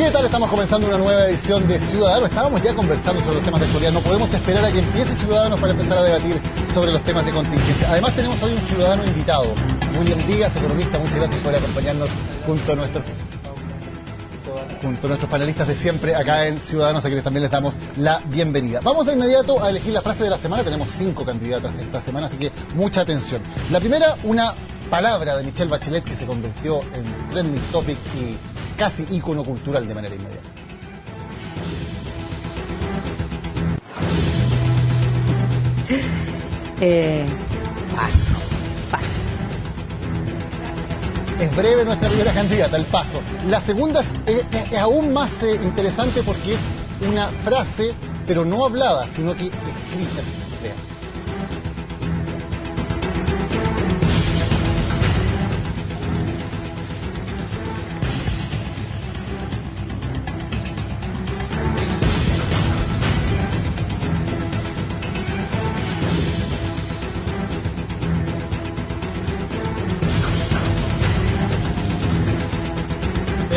¿Qué tal? Estamos comenzando una nueva edición de Ciudadanos. Estábamos ya conversando sobre los temas de actualidad. No podemos esperar a que empiece Ciudadanos para empezar a debatir sobre los temas de contingencia. Además tenemos hoy un ciudadano invitado, William Díaz, economista. Muchas gracias por acompañarnos junto a nuestros panelistas de siempre acá en Ciudadanos, a quienes también les damos la bienvenida. Vamos de inmediato a elegir la frase de la semana. Tenemos 5 candidatas esta semana, así que mucha atención. La primera, una palabra de Michelle Bachelet que se convirtió en trending topic y casi ícono cultural de manera inmediata. Paso. Es breve nuestra primera candidata, el paso. La segunda es aún más interesante porque es una frase, pero no hablada, sino que escrita. Vean.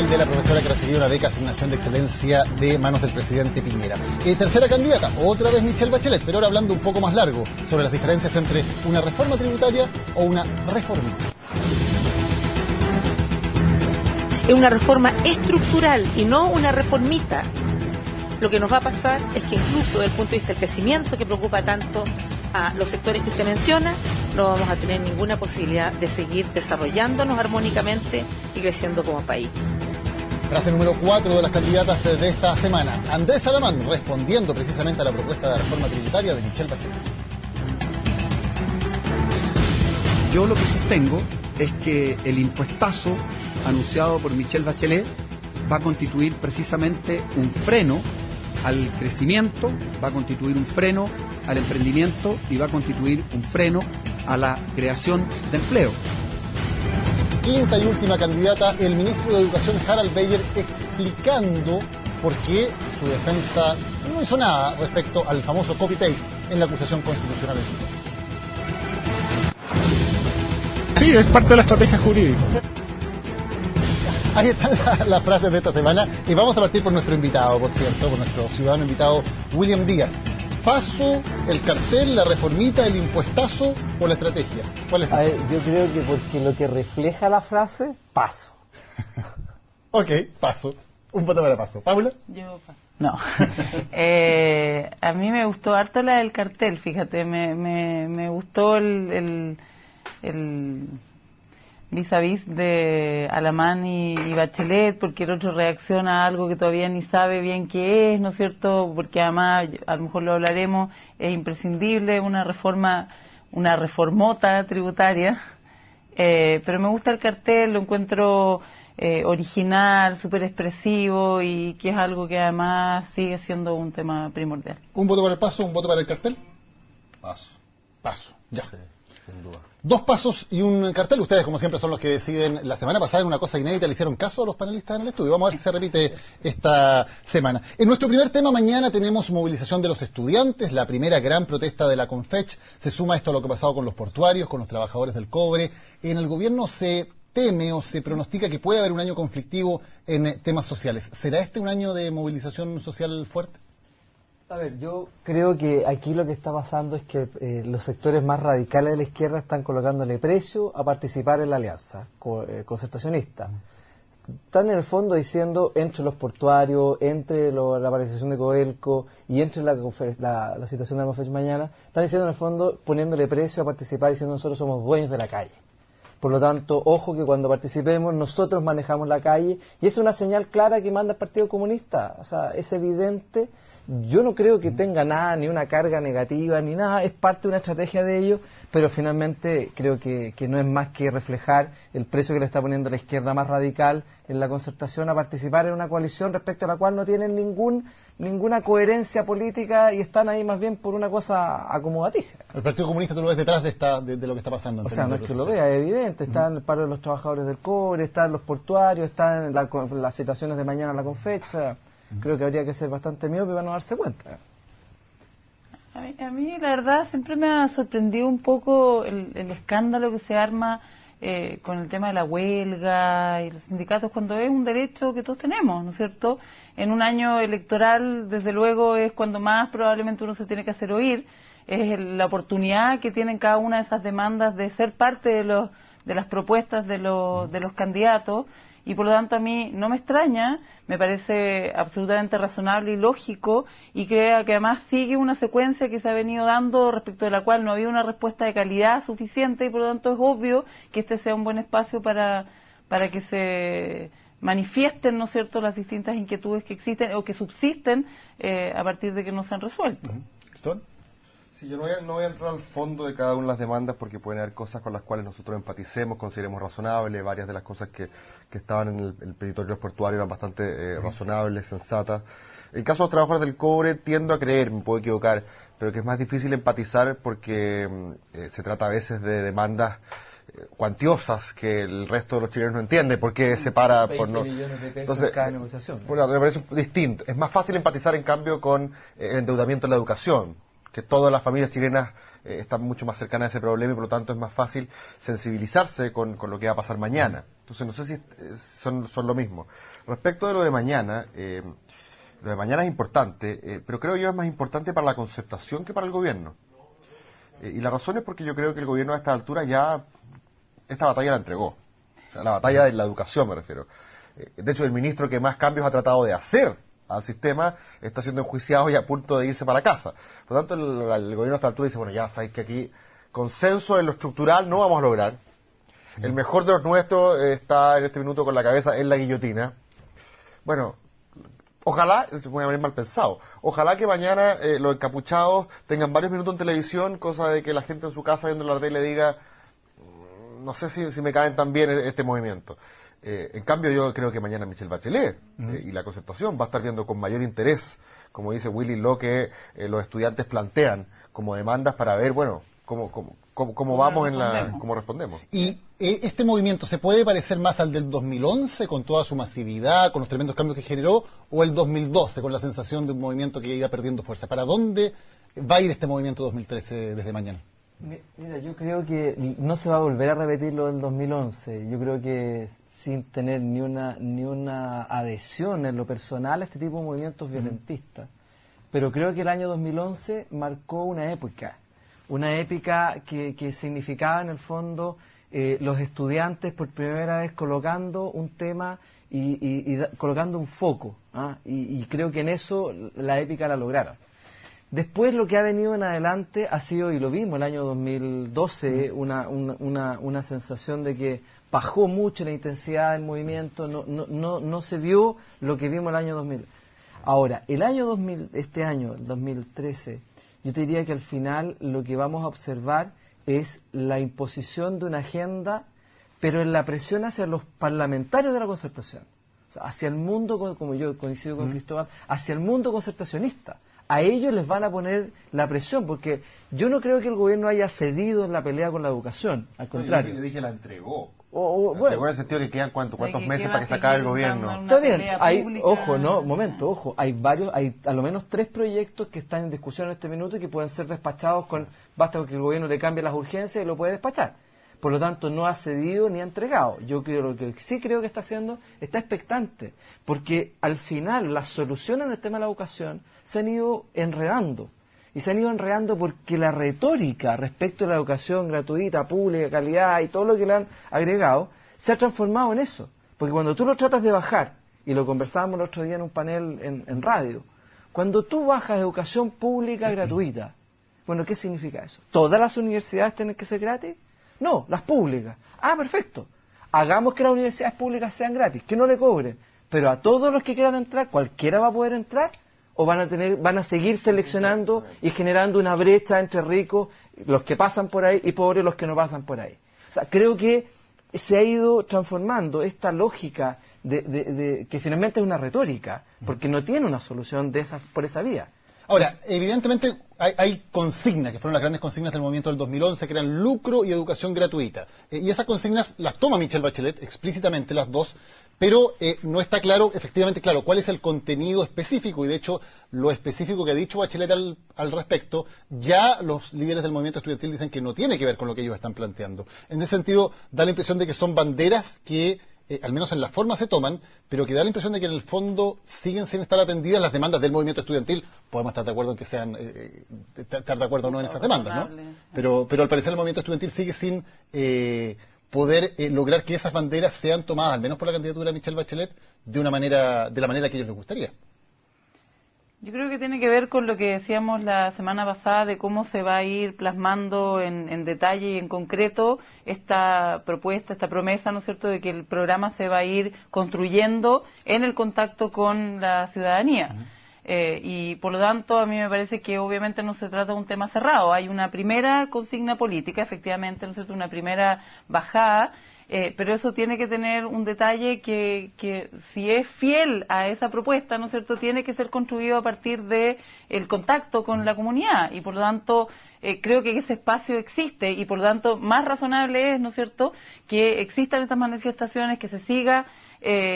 De la profesora que recibió una beca asignación de excelencia de manos del presidente Piñera. Tercera candidata, otra vez Michelle Bachelet, pero ahora hablando un poco más largo sobre las diferencias entre una reforma tributaria o una reformita. Es una reforma estructural y no una reformita. Lo que nos va a pasar es que incluso desde el punto de vista del crecimiento que preocupa tanto a los sectores que usted menciona, no vamos a tener ninguna posibilidad de seguir desarrollándonos armónicamente y creciendo como país. Frase número 4 de las candidatas de esta semana. Andrés Salamán respondiendo precisamente a la propuesta de reforma tributaria de Michelle Bachelet. Yo lo que sostengo es que el impuestazo anunciado por Michelle Bachelet va a constituir precisamente un freno al crecimiento, va a constituir un freno al emprendimiento y va a constituir un freno a la creación de empleo. Quinta y última candidata, el ministro de Educación Harald Beyer explicando por qué su defensa no hizo nada respecto al famoso copy-paste en la acusación constitucional en su contra. Sí, es parte de la estrategia jurídica. Ahí están las frases de esta semana y vamos a partir por nuestro invitado, por cierto, por nuestro ciudadano invitado, William Díaz. ¿Paso, el cartel, la reformita, el impuestazo o la estrategia? ¿Cuál es? A ver, yo creo que porque lo que refleja la frase, paso. Ok, paso. Un voto para paso. ¿Paula? Yo paso. No. A mí me gustó harto la del cartel, fíjate, me gustó el vis a vis de Alamán y Bachelet, porque el otro reacciona a algo que todavía ni sabe bien qué es, ¿no es cierto? Porque además, a lo mejor lo hablaremos, es imprescindible una reforma, una reformota tributaria, pero me gusta el cartel, lo encuentro original, súper expresivo y que es algo que además sigue siendo un tema primordial. ¿Un voto para el paso, un voto para el cartel? Paso. Paso, ya. Sí, sin duda. 2 pasos y un cartel. Ustedes, como siempre, son los que deciden. La semana pasada, en una cosa inédita, le hicieron caso a los panelistas en el estudio. Vamos a ver si se repite esta semana. En nuestro primer tema, mañana tenemos movilización de los estudiantes. La primera gran protesta de la Confech. Se suma esto a lo que ha pasado con los portuarios, con los trabajadores del cobre. En el gobierno se teme o se pronostica que puede haber un año conflictivo en temas sociales. ¿Será este un año de movilización social fuerte? A ver, yo creo que aquí lo que está pasando es que los sectores más radicales de la izquierda están colocándole precio a participar en la alianza concertacionista. Están en el fondo diciendo, entre los portuarios, entre la paralización de Codelco y entre la situación de la Confech mañana, están diciendo en el fondo, poniéndole precio a participar, diciendo nosotros somos dueños de la calle. Por lo tanto, ojo que cuando participemos nosotros manejamos la calle y es una señal clara que manda el Partido Comunista. O sea, es evidente. Yo no creo que tenga nada, ni una carga negativa, ni nada, es parte de una estrategia de ellos, pero finalmente creo que no es más que reflejar el precio que le está poniendo la izquierda más radical en la concertación a participar en una coalición respecto a la cual no tienen ninguna coherencia política y están ahí más bien por una cosa acomodaticia. ¿El Partido Comunista tú lo ves detrás de lo que está pasando? O sea, no es que lo vea, es evidente, está en el paro de los trabajadores del cobre, están los portuarios, están en las situaciones de mañana en la Confech, o sea, creo que habría que ser bastante miope para no darse cuenta. A mí la verdad siempre me ha sorprendido un poco el escándalo que se arma con el tema de la huelga y los sindicatos, cuando es un derecho que todos tenemos, ¿no es cierto? En un año electoral, desde luego, es cuando más probablemente uno se tiene que hacer oír, es la oportunidad que tienen cada una de esas demandas de ser parte de las propuestas de los candidatos, y por lo tanto a mí no me extraña, me parece absolutamente razonable y lógico, y creo que además sigue una secuencia que se ha venido dando respecto de la cual no había una respuesta de calidad suficiente, y por lo tanto es obvio que este sea un buen espacio para que se manifiesten, ¿no es cierto?, las distintas inquietudes que existen o que subsisten a partir de que no se han resuelto. ¿Cristóbal? Sí, yo no voy a entrar al fondo de cada una de las demandas porque pueden haber cosas con las cuales nosotros empaticemos, consideremos razonables. Varias de las cosas que estaban en el petitorio portuario eran bastante razonables, sensatas. El caso de los trabajadores del cobre, tiendo a creer, me puedo equivocar, pero que es más difícil empatizar porque se trata a veces de demandas cuantiosas que el resto de los chilenos no entiende porque se para por no. Millones de pesos Entonces, cada negociación. Bueno, me parece distinto. Es más fácil empatizar en cambio con el endeudamiento en la educación, que todas las familias chilenas están mucho más cercanas a ese problema y por lo tanto es más fácil sensibilizarse con lo que va a pasar mañana. Entonces no sé si son lo mismo. Respecto de lo de mañana es importante, pero creo yo es más importante para la concertación que para el gobierno. Y la razón es porque yo creo que el gobierno a esta altura ya esta batalla la entregó. O sea, la batalla de la educación me refiero. De hecho, el ministro que más cambios ha tratado de hacer al sistema está siendo enjuiciado y a punto de irse para casa. Por lo tanto, el gobierno a esta altura dice, bueno, ya sabéis que aquí consenso en lo estructural no vamos a lograr. El mejor de los nuestros está en este minuto con la cabeza en la guillotina. Bueno, ojalá, voy a venir mal pensado, ojalá que mañana los encapuchados tengan varios minutos en televisión, cosa de que la gente en su casa viendo la tele diga, no sé si me caen tan bien este movimiento. En cambio, yo creo que mañana Michelle Bachelet y la concertación va a estar viendo con mayor interés, como dice Willy, lo que los estudiantes plantean como demandas para ver, bueno, cómo vamos cómo respondemos. ¿Y este movimiento se puede parecer más al del 2011 con toda su masividad, con los tremendos cambios que generó, o el 2012 con la sensación de un movimiento que iba perdiendo fuerza? ¿Para dónde va a ir este movimiento 2013 desde mañana? Mira, yo creo que no se va a volver a repetir lo del 2011. Yo creo que sin tener ni una adhesión en lo personal a este tipo de movimientos violentistas. Pero creo que el año 2011 marcó una época que significaba en el fondo los estudiantes por primera vez colocando un tema y colocando un foco. Y creo que en eso la épica la lograron. Después lo que ha venido en adelante ha sido, y lo vimos el año 2012, una sensación de que bajó mucho la intensidad del movimiento, no se vio lo que vimos el año 2000. Ahora, este año, 2013, yo te diría que al final lo que vamos a observar es la imposición de una agenda, pero en la presión hacia los parlamentarios de la concertación, o sea, hacia el mundo, como yo coincido con Cristóbal, hacia el mundo concertacionista. A ellos les van a poner la presión, porque yo no creo que el gobierno haya cedido en la pelea con la educación, al contrario. Yo dije la entregó. Bueno, entregó en el sentido de que quedan cuántos meses para que se acabe el gobierno. Está bien, hay a lo menos 3 proyectos que están en discusión en este minuto y que pueden ser despachados basta con que el gobierno le cambie las urgencias y lo puede despachar. Por lo tanto, no ha cedido ni ha entregado. Yo creo lo que sí creo que está haciendo, está expectante, porque al final las soluciones en el tema de la educación se han ido enredando. Y se han ido enredando porque la retórica respecto a la educación gratuita, pública, calidad y todo lo que le han agregado, se ha transformado en eso. Porque cuando tú lo tratas de bajar, y lo conversábamos el otro día en un panel en radio, cuando tú bajas educación pública gratuita, bueno, ¿qué significa eso? ¿Todas las universidades tienen que ser gratis? No, las públicas. Perfecto. Hagamos que las universidades públicas sean gratis, que no le cobren. Pero a todos los que quieran entrar, ¿cualquiera va a poder entrar? ¿O van a seguir seleccionando y generando una brecha entre ricos, los que pasan por ahí, y pobres, los que no pasan por ahí? O sea, creo que se ha ido transformando esta lógica que finalmente es una retórica, porque no tiene una solución por esa vía. Ahora, evidentemente hay consignas, que fueron las grandes consignas del movimiento del 2011, que eran lucro y educación gratuita. Y esas consignas las toma Michelle Bachelet explícitamente, las dos, pero no está claro, efectivamente, claro, cuál es el contenido específico, y de hecho, lo específico que ha dicho Bachelet al respecto, ya los líderes del movimiento estudiantil dicen que no tiene que ver con lo que ellos están planteando. En ese sentido, da la impresión de que son banderas que, al menos en la forma se toman, pero que da la impresión de que en el fondo siguen sin estar atendidas las demandas del movimiento estudiantil. Podemos estar de acuerdo en que sean, estar de acuerdo o no en esas demandas, ¿no? Pero al parecer el movimiento estudiantil sigue sin poder lograr que esas banderas sean tomadas, al menos por la candidatura de Michelle Bachelet, de la manera que ellos les gustaría. Yo creo que tiene que ver con lo que decíamos la semana pasada de cómo se va a ir plasmando en detalle y en concreto esta propuesta, esta promesa, ¿no es cierto?, de que el programa se va a ir construyendo en el contacto con la ciudadanía. Y por lo tanto, a mí me parece que obviamente no se trata de un tema cerrado. Hay una primera consigna política, efectivamente, ¿no es cierto?, una primera bajada, pero eso tiene que tener un detalle que si es fiel a esa propuesta, ¿no es cierto?, tiene que ser construido a partir de el contacto con la comunidad, y por lo tanto creo que ese espacio existe, y por lo tanto más razonable es, ¿no es cierto?, que existan estas manifestaciones, que se siga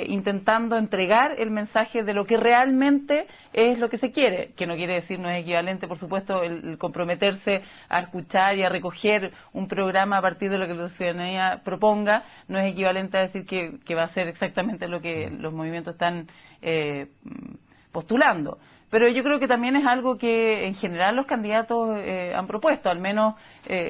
intentando entregar el mensaje de lo que realmente es lo que se quiere, que no quiere decir, no es equivalente, por supuesto, el comprometerse a escuchar y a recoger un programa a partir de lo que la ciudadanía proponga, no es equivalente a decir que va a ser exactamente lo que los movimientos están postulando. Pero yo creo que también es algo que en general los candidatos han propuesto, al menos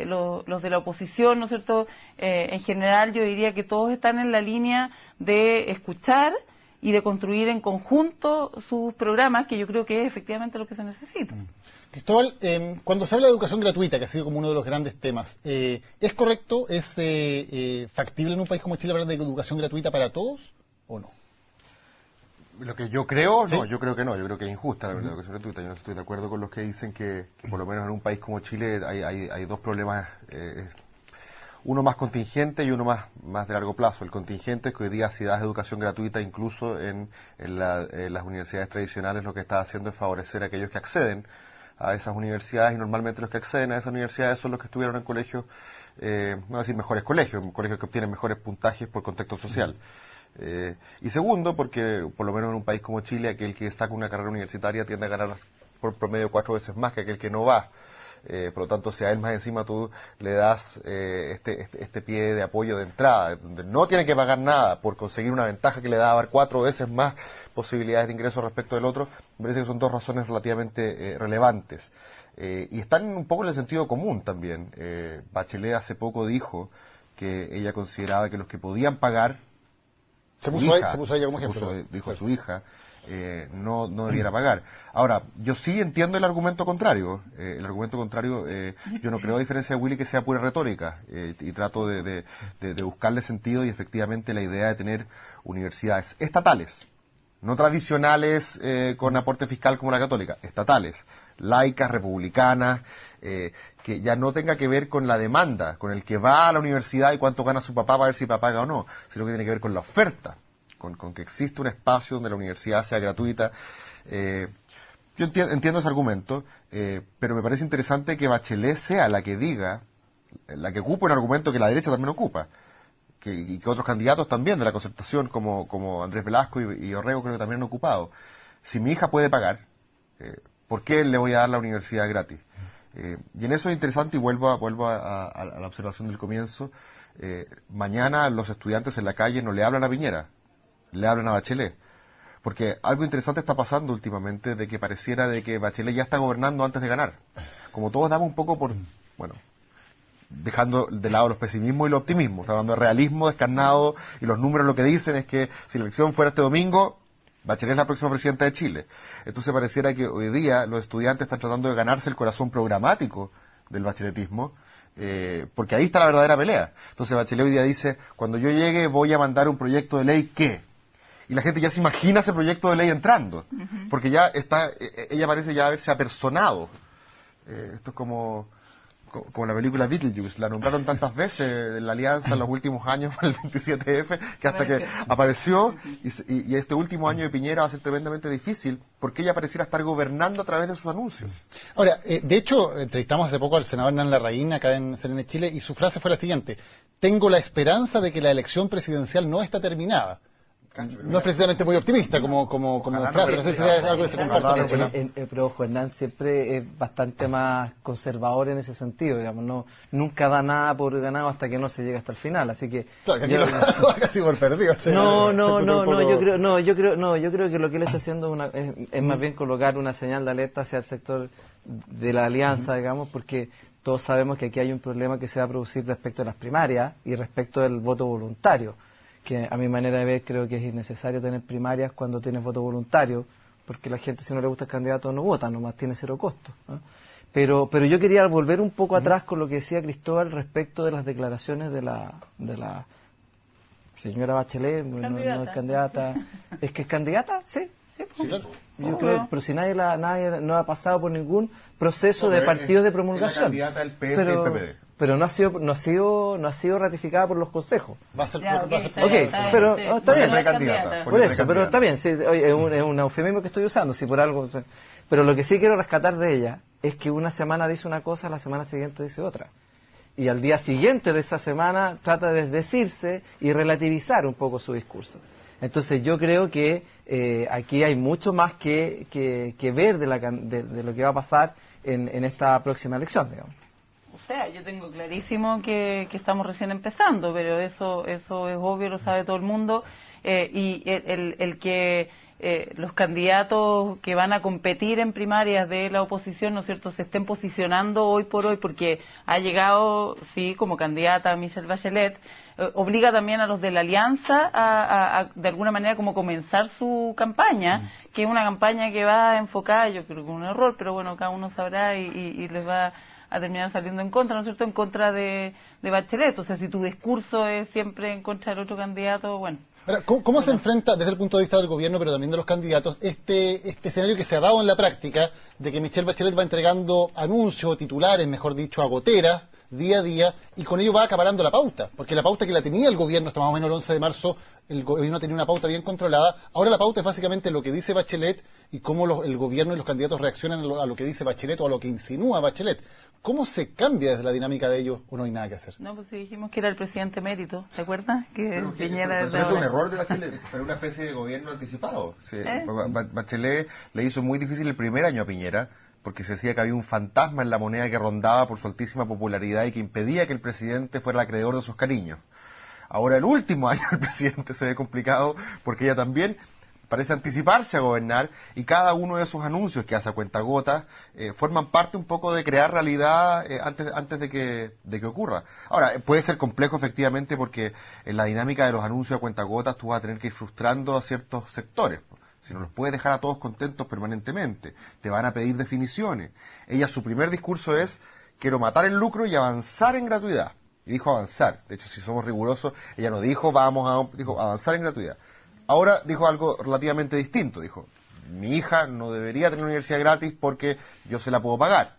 los de la oposición, ¿no es cierto? En general yo diría que todos están en la línea de escuchar y de construir en conjunto sus programas, que yo creo que es efectivamente lo que se necesita. Cristóbal, cuando se habla de educación gratuita, que ha sido como uno de los grandes temas, ¿es correcto, es factible en un país como Chile hablar de educación gratuita para todos o no? Lo que yo creo, ¿Sí? no, yo creo que no, yo creo que es injusta la educación gratuita. Yo no estoy de acuerdo con los que dicen que por lo menos en un país como Chile hay dos problemas, uno más contingente y uno más de largo plazo. El contingente es que hoy día si das educación gratuita incluso en las universidades tradicionales, lo que está haciendo es favorecer a aquellos que acceden a esas universidades, y normalmente los que acceden a esas universidades son los que estuvieron en colegios, no voy a decir mejores colegios que obtienen mejores puntajes por contexto social. Y segundo, porque por lo menos en un país como Chile, aquel que saca una carrera universitaria tiende a ganar por promedio 4 veces más que aquel que no va. Por lo tanto, si a él más encima tú le das este pie de apoyo de entrada, donde no tiene que pagar nada por conseguir una ventaja que le da a dar 4 veces más posibilidades de ingreso respecto del otro, me parece que son dos razones relativamente relevantes. Y están un poco en el sentido común también. Bachelet hace poco dijo que ella consideraba que los que podían pagar, Se puso a ella como ejemplo. Dijo su hija, no debiera pagar. Ahora, yo sí entiendo el argumento contrario. Yo no creo, a diferencia de Willy, que sea pura retórica. Y trato de buscarle sentido, y efectivamente la idea de tener universidades estatales, no tradicionales con aporte fiscal como la católica, estatales, laicas, republicanas, que ya no tenga que ver con la demanda, con el que va a la universidad y cuánto gana su papá para ver si papá paga o no, sino que tiene que ver con la oferta, con que existe un espacio donde la universidad sea gratuita. Yo entiendo ese argumento, pero me parece interesante que Bachelet sea la que ocupe un argumento que la derecha también ocupa. Y que otros candidatos también de la concertación, como Andrés Velasco y Orrego, creo que también han ocupado. Si mi hija puede pagar, ¿por qué le voy a dar la universidad gratis? Y en eso es interesante, y vuelvo a la observación del comienzo. Mañana los estudiantes en la calle no le hablan a Piñera, le hablan a Bachelet. Porque algo interesante está pasando últimamente, de que pareciera de que Bachelet ya está gobernando antes de ganar. Como todos damos un poco por, dejando de lado los pesimismos y los optimismos, está hablando de realismo descarnado, y los números lo que dicen es que si la elección fuera este domingo, Bachelet es la próxima presidenta de Chile. Entonces pareciera que hoy día los estudiantes están tratando de ganarse el corazón programático del bacheletismo, porque ahí está la verdadera pelea. Entonces Bachelet hoy día dice, cuando yo llegue voy a mandar un proyecto de ley que... Y la gente ya se imagina ese proyecto de ley entrando, porque ya está, ella parece ya haberse apersonado. Esto es como la película Beetlejuice, la nombraron tantas veces en la alianza en los últimos años para el 27F, que hasta que apareció, y este último año de Piñera va a ser tremendamente difícil, porque ella pareciera estar gobernando a través de sus anuncios. Ahora, de hecho, entrevistamos hace poco al senador Hernán Larraín acá en CNN Chile, y su frase fue la siguiente: tengo la esperanza de que la elección presidencial no está terminada. no es precisamente muy optimista como frase, no sé si es algo que se comparte. Pero ojo, Hernán siempre es bastante más conservador en ese sentido, digamos, nunca da nada por ganado hasta que no se llega hasta el final, así que... Claro, que aquí lo da casi por perdido. Yo creo que lo que él está haciendo es más bien colocar una señal de alerta hacia el sector de la alianza, digamos, porque todos sabemos que aquí hay un problema que se va a producir respecto a las primarias y respecto del voto voluntario, que a mi manera de ver creo que es innecesario tener primarias cuando tienes voto voluntario, porque la gente, si no le gusta el candidato, no vota, nomás tiene cero costo, ¿no? Pero yo quería volver un poco atrás con lo que decía Cristóbal respecto de las declaraciones de la señora Bachelet, no es candidata. ¿Es que es candidata? Sí. Sí, claro. Yo creo, pero si nadie no ha pasado por ningún proceso de partidos de promulgación. Es la candidata del PS y el PPD. Pero no ha sido ratificada por los consejos. Va a ser pero está bien. Por eso, pero está bien, sí, es un eufemismo que estoy usando, si por algo. Pero lo que sí quiero rescatar de ella es que una semana dice una cosa, la semana siguiente dice otra. Y al día siguiente de esa semana trata de desdecirse y relativizar un poco su discurso. Entonces yo creo que aquí hay mucho más que ver de lo que va a pasar en esta próxima elección, digamos. O sea, yo tengo clarísimo que estamos recién empezando, pero eso es obvio, lo sabe todo el mundo, y el que los candidatos que van a competir en primarias de la oposición, ¿no es cierto?, se estén posicionando hoy por hoy, porque ha llegado, sí, como candidata Michelle Bachelet, obliga también a los de la alianza a de alguna manera como comenzar su campaña, que es una campaña que va enfocada, yo creo que es un error, pero bueno, cada uno sabrá y les va a terminar saliendo en contra, ¿no es cierto?, en contra de Bachelet. O sea, si tu discurso es siempre en contra del otro candidato, bueno. Ahora, ¿cómo se enfrenta desde el punto de vista del gobierno, pero también de los candidatos, este escenario que se ha dado en la práctica de que Michelle Bachelet va entregando anuncios, titulares, mejor dicho, a goteras, día a día, y con ello va acaparando la pauta? Porque la pauta que la tenía el gobierno hasta más o menos el 11 de marzo, el gobierno tenía una pauta bien controlada. Ahora la pauta es básicamente lo que dice Bachelet y cómo el gobierno y los candidatos reaccionan a lo que dice Bachelet o a lo que insinúa Bachelet. ¿Cómo se cambia desde la dinámica de ellos o no hay nada que hacer? No, pues si dijimos que era el presidente emérito, ¿te acuerdas? Que Piñera es un error de Bachelet, pero una especie de gobierno anticipado. Sí, Bachelet le hizo muy difícil el primer año a Piñera, porque se decía que había un fantasma en la moneda que rondaba por su altísima popularidad y que impedía que el presidente fuera el acreedor de sus cariños. Ahora el último año el presidente se ve complicado porque ella también parece anticiparse a gobernar y cada uno de esos anuncios que hace a cuentagotas forman parte un poco de crear realidad antes de que ocurra. Ahora, puede ser complejo efectivamente porque en la dinámica de los anuncios a cuentagotas tú vas a tener que ir frustrando a ciertos sectores. Si no los puedes dejar a todos contentos permanentemente, te van a pedir definiciones. Ella, su primer discurso es, quiero matar el lucro y avanzar en gratuidad. Y dijo avanzar. De hecho, si somos rigurosos, ella no dijo dijo avanzar en gratuidad. Ahora dijo algo relativamente distinto. Dijo, mi hija no debería tener universidad gratis porque yo se la puedo pagar.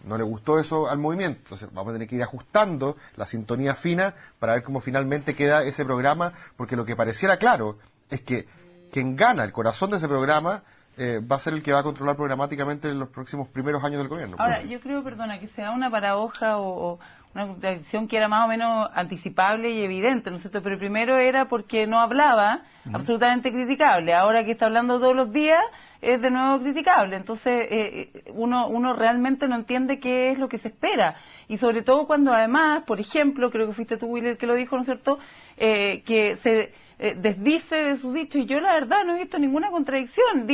No le gustó eso al movimiento. Entonces vamos a tener que ir ajustando la sintonía fina para ver cómo finalmente queda ese programa, porque lo que pareciera claro es que quien gana el corazón de ese programa va a ser el que va a controlar programáticamente en los próximos primeros años del gobierno. Ahora, yo creo, perdona, que sea una paradoja o una contradicción que era más o menos anticipable y evidente, ¿no es cierto? Pero primero era porque no hablaba, absolutamente criticable. Ahora que está hablando todos los días, es de nuevo criticable. Entonces, uno realmente no entiende qué es lo que se espera. Y sobre todo cuando además, por ejemplo, creo que fuiste tú, Willy, el que lo dijo, ¿no es cierto?, que se desdice de sus dichos, y yo la verdad no he visto ninguna contradicción.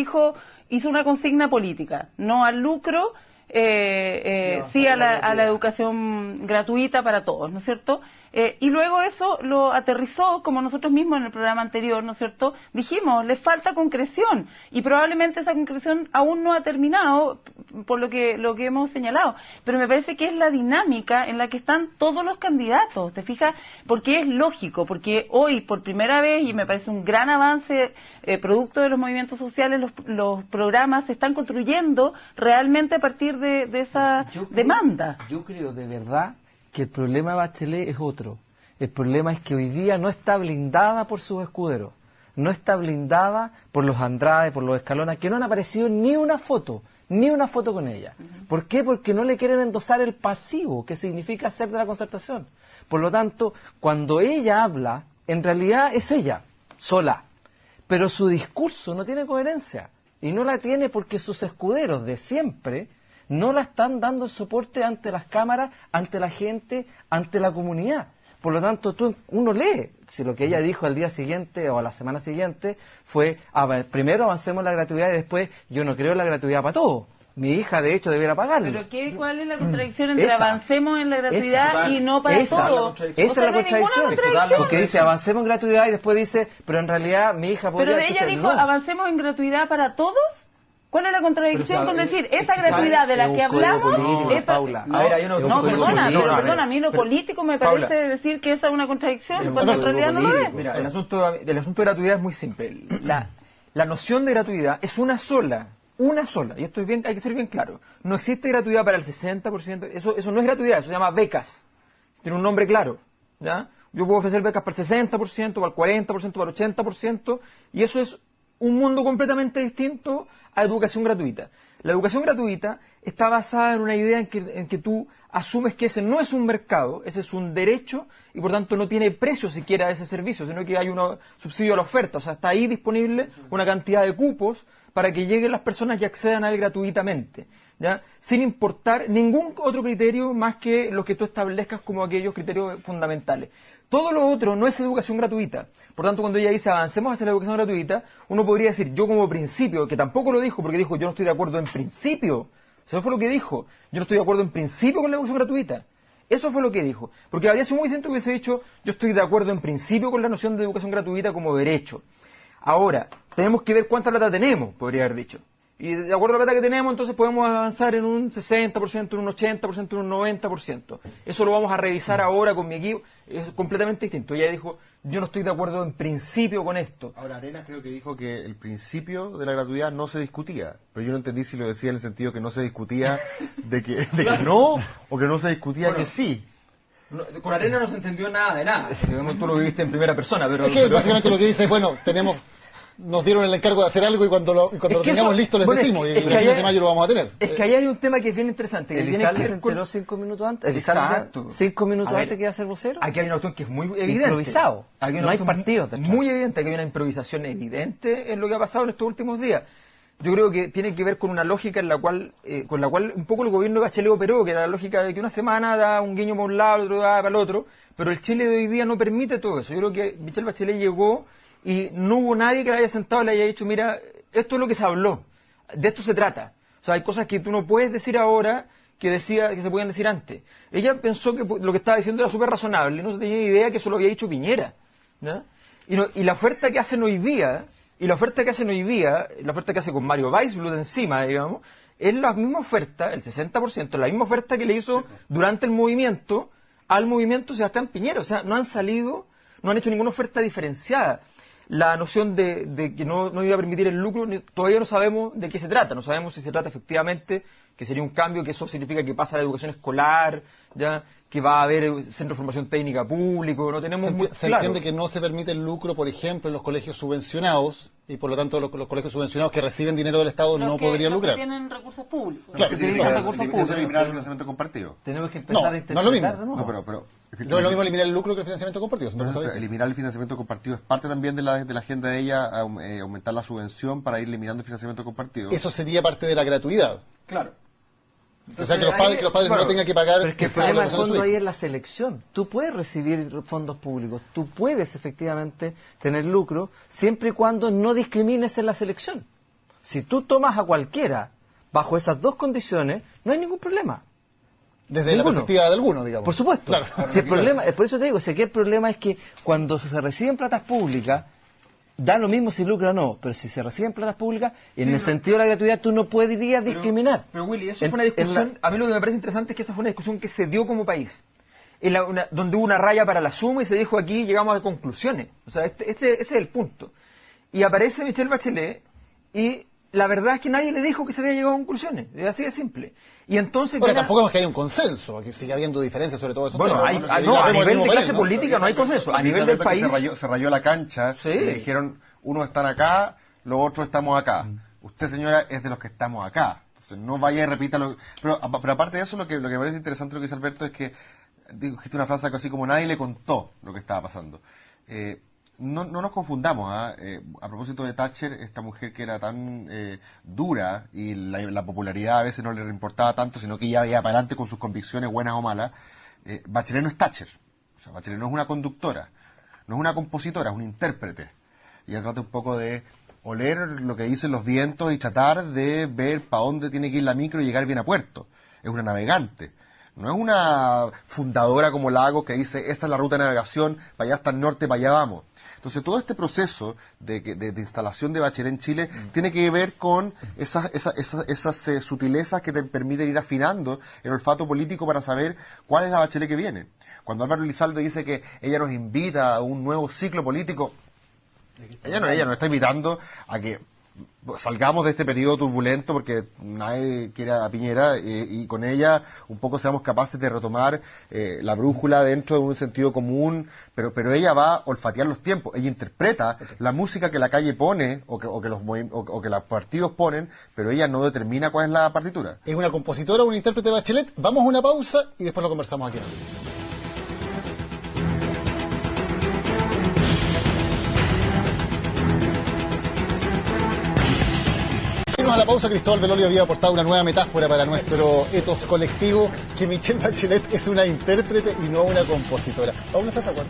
Hizo una consigna política, no al lucro, sí a la educación gratuita para todos, ¿no es cierto? Y luego eso lo aterrizó, como nosotros mismos en el programa anterior, ¿no es cierto? Dijimos, le falta concreción, y probablemente esa concreción aún no ha terminado, por lo que hemos señalado, pero me parece que es la dinámica en la que están todos los candidatos, ¿te fijas? Porque es lógico, porque hoy, por primera vez, y me parece un gran avance, producto de los movimientos sociales, los programas se están construyendo realmente a partir de esa demanda. Yo creo de verdad que el problema de Bachelet es otro. El problema es que hoy día no está blindada por sus escuderos, no está blindada por los Andrade, por los Escalona, que no han aparecido ni una foto con ella. ¿Por qué? Porque no le quieren endosar el pasivo, que significa ser de la Concertación. Por lo tanto, cuando ella habla, en realidad es ella, sola. pero su discurso no tiene coherencia. Y no la tiene porque sus escuderos de siempre no la están dando el soporte ante las cámaras, ante la gente, ante la comunidad. Por lo tanto, uno lee si lo que ella dijo al día siguiente o a la semana siguiente fue, primero avancemos en la gratuidad y después yo no creo en la gratuidad para todos. Mi hija, de hecho, debiera pagarlo. ¿Pero cuál es la contradicción entre avancemos en la gratuidad y no para todo? Esa es la contradicción. Porque dice avancemos en gratuidad y después dice, pero en realidad mi hija podría... Pero ella dijo avancemos en gratuidad para todos. ¿Cuál es la contradicción con decir esta gratuidad de la que hablamos es Paula? Perdona, a mí lo político me parece decir que esa es una contradicción cuando en realidad no lo es. Mira, el asunto de gratuidad es muy simple. La noción de gratuidad es una sola, y esto es bien, hay que ser bien claro. No existe gratuidad para el 60%, eso no es gratuidad, eso se llama becas. Tiene un nombre claro, ¿ya? Yo puedo ofrecer becas para el 60%, para el 40%, para el 80%, y eso es un mundo completamente distinto a educación gratuita. La educación gratuita está basada en una idea en que tú asumes que ese no es un mercado, ese es un derecho y por tanto no tiene precio siquiera ese servicio, sino que hay un subsidio a la oferta, o sea, está ahí disponible una cantidad de cupos para que lleguen las personas y accedan a él gratuitamente, ¿ya? Sin importar ningún otro criterio más que los que tú establezcas como aquellos criterios fundamentales. Todo lo otro no es educación gratuita. Por tanto, cuando ella dice avancemos hacia la educación gratuita, uno podría decir, yo como principio, que tampoco lo dijo, porque dijo, yo no estoy de acuerdo en principio. Eso fue lo que dijo. Yo no estoy de acuerdo en principio con la educación gratuita. Eso fue lo que dijo. Porque habría sido muy distinto que hubiese dicho, yo estoy de acuerdo en principio con la noción de educación gratuita como derecho. Ahora, tenemos que ver cuánta plata tenemos, podría haber dicho. Y de acuerdo a la plata que tenemos, entonces podemos avanzar en un 60%, en un 80%, en un 90%. Eso lo vamos a revisar ahora con mi equipo. Es completamente distinto. Ella dijo, yo no estoy de acuerdo en principio con esto. Ahora, Arenas creo que dijo que el principio de la gratuidad no se discutía. Pero yo no entendí si lo decía en el sentido que no se discutía de que no, o que no se discutía que sí. No, con Arena no se entendió nada de nada. Tú lo viviste en primera persona, pero... Es que básicamente lo que dice es, bueno, nos dieron el encargo de hacer algo y cuando lo tengamos listo les decimos, y el 10 de mayo lo vamos a tener. Es que ahí hay un tema que es bien interesante. Elizalde se enteró 5 minutos antes. Exacto. 5 minutos antes que iba a ser vocero. Aquí hay una cuestión que es muy evidente. Improvisado. No hay partidos. Muy evidente, que hay una improvisación evidente en lo que ha pasado en estos últimos días. Yo creo que tiene que ver con una lógica en la cual, con la cual un poco el gobierno de Bachelet operó, que era la lógica de que una semana da un guiño para un lado, otro da para el otro, pero el Chile de hoy día no permite todo eso. Yo creo que Michelle Bachelet llegó y no hubo nadie que le haya sentado y le haya dicho, mira, esto es lo que se habló, de esto se trata. O sea, hay cosas que tú no puedes decir ahora que se podían decir antes. Ella pensó que lo que estaba diciendo era súper razonable, no se tenía idea que eso lo había dicho Piñera, ¿no? Y la oferta que hacen hoy día, la oferta que hace con Mario Weissbluth encima, digamos, es la misma oferta, el 60%, la misma oferta que le hizo durante el movimiento al movimiento Sebastián Piñera. O sea, no han hecho ninguna oferta diferenciada. La noción de que no iba a permitir el lucro, todavía no sabemos de qué se trata. No sabemos si se trata efectivamente que sería un cambio, que eso significa que pasa a la educación escolar, ya que va a haber centro de formación técnica público, no tenemos muy claro. Se entiende que no se permite el lucro, por ejemplo, en los colegios subvencionados, y por lo tanto los colegios subvencionados que reciben dinero del Estado no podrían lucrar. Que tienen recursos públicos. Claro, recursos públicos. Eliminar el financiamiento compartido. Tenemos que empezar a interpretar. No es lo mismo. No, pero no es lo mismo eliminar el lucro que el financiamiento compartido. Eliminar el financiamiento compartido es parte también de la agenda de ella, aumentar la subvención para ir eliminando el financiamiento compartido. Eso sería parte de la gratuidad. Claro. Entonces, o sea, que los padres no tengan que pagar... Pero es que el problema de fondo ahí es la selección. Tú puedes recibir fondos públicos, tú puedes efectivamente tener lucro, siempre y cuando no discrimines en la selección. Si tú tomas a cualquiera bajo esas dos condiciones, no hay ningún problema. Desde la perspectiva de alguno, digamos. Por supuesto. Claro. Si el problema, por eso te digo, si aquí el problema es que cuando se reciben platas públicas, da lo mismo si lucra o no, pero si se reciben platas públicas, en el sentido de la gratuidad tú no podrías discriminar. Pero Willy, eso fue una discusión, a mí lo que me parece interesante es que esa fue una discusión que se dio como país, donde hubo una raya para la suma y se dijo aquí llegamos a conclusiones. O sea, ese es el punto. Y aparece Michelle Bachelet y la verdad es que nadie le dijo que se había llegado a conclusiones, es así de simple. Y entonces... Bueno, tampoco es que haya un consenso, aquí sigue habiendo diferencias sobre todo eso. Bueno, a nivel de clase política no hay consenso, a nivel del país... Se rayó la cancha, y le dijeron, unos están acá, los otros estamos acá. Usted, señora, es de los que estamos acá. Entonces, no vaya y repita lo... Pero aparte de eso, lo que me parece interesante lo que dice Alberto es que dijiste una frase así como nadie le contó lo que estaba pasando. no nos confundamos, a propósito de Thatcher, esta mujer que era tan dura y la popularidad a veces no le importaba tanto, sino que ella iba para adelante con sus convicciones buenas o malas. Bachelet no es Thatcher, o sea, Bachelet no es una conductora, no es una compositora, es un intérprete. Y ella trata un poco de oler lo que dicen los vientos y tratar de ver para dónde tiene que ir la micro y llegar bien a puerto. Es una navegante. No es una fundadora como Lagos que dice, esta es la ruta de navegación, para allá está el norte, para allá vamos. Entonces todo este proceso de instalación de Bachelet en Chile tiene que ver con esas sutilezas que te permiten ir afinando el olfato político para saber cuál es la Bachelet que viene. Cuando Álvaro Elizalde dice que ella nos invita a un nuevo ciclo político, ella nos está invitando a que salgamos de este periodo turbulento porque nadie quiere a Piñera y con ella un poco seamos capaces de retomar la brújula dentro de un sentido común, pero ella va a olfatear los tiempos, ella interpreta la música que la calle pone o que los partidos ponen, pero ella no determina cuál es la partitura. ¿Es una compositora o un intérprete de Bachelet? Vamos a una pausa y después lo conversamos aquí. A la pausa, Cristóbal Belolio había aportado una nueva metáfora para nuestro etos colectivo, que Michelle Bachelet es una intérprete y no una compositora. ¿Aún no estás de acuerdo?